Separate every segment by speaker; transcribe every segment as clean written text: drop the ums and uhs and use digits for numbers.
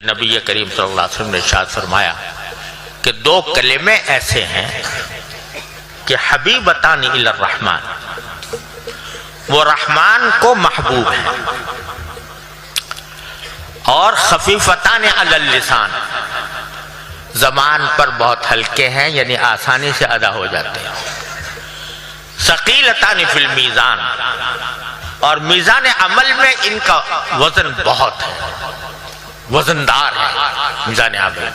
Speaker 1: नबी करीम सल्लल्लाहु अलैहि वसल्लम ने इरशाद फरमाया कि दो कलिमे ऐसे हैं कि हबीबतान इलर रहमान, वो रहमान को महबूब है, और खफीफतान अलल लिसान, जबान पर बहुत हल्के हैं, यानी आसानी से अदा हो जाते हैं। सकीलतान फिल मीज़ान, और मीज़ान अमल में इनका वजन बहुत है, वजनदार है मीज़ान अमल।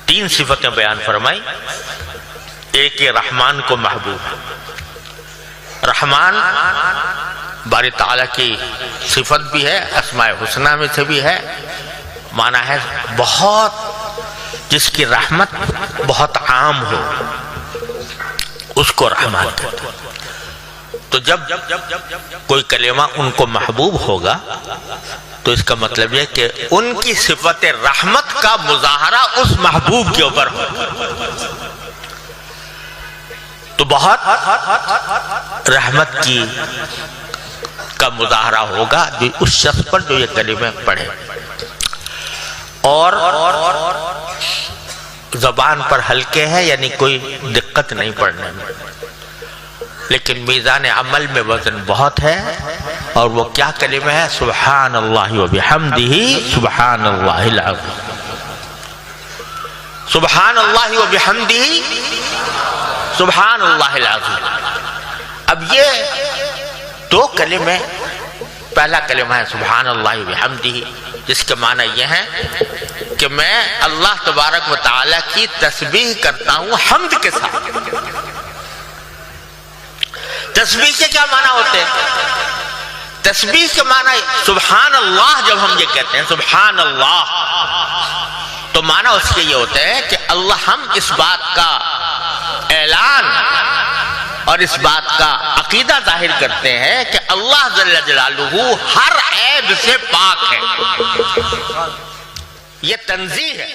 Speaker 1: तीन सिफतें बयान फरमाई। एक ये रहमान को महबूब, रहमान बारी ताला की सिफत भी है, अस्माए हुस्ना में से भी है, माना है बहुत, जिसकी रहमत बहुत आम हो उसको रहमान कहते हैं। तो जब कोई कलेमा उनको महबूब होगा तो इसका मतलब यह कि उनकी सिफत रहमत का मुजाहरा उस महबूब के ऊपर हो, तो बहुत रहमत की का मुजाहरा होगा जो उस शख्स पर जो ये कलीमे पढ़े। और जबान पर हल्के हैं, यानी कोई दिक्कत नहीं पढ़ने में, लेकिन मीज़ान अमल में वजन बहुत है। और वो क्या कलिमा है? सुब्हान अल्लाह व बिहम्दिही सुब्हान अल्लाहिल अज़ीम, सुब्हान अल्लाह व बिहम्दिही सुब्हान अल्लाहिल अज़ीम। अब ये दो कलिमे, पहला कलिमा है सुब्हान अल्लाह व बिहम्दिही, जिसके माना यह है कि मैं अल्लाह तबारक व तआला की तस्बीह करता हूं हम्द के साथ। तस्बीह के क्या माना होते हैं? तस्बीह के माना सुब्हान अल्लाह, जब हम ये कहते हैं सुब्हान अल्लाह, तो माना उसके ये होता है कि अल्लाह, हम इस बात का ऐलान और इस बात का अकीदा जाहिर करते हैं कि अल्लाह जल्ल जलालुहु हर ऐब से पाक है। ये तंज़ीह है।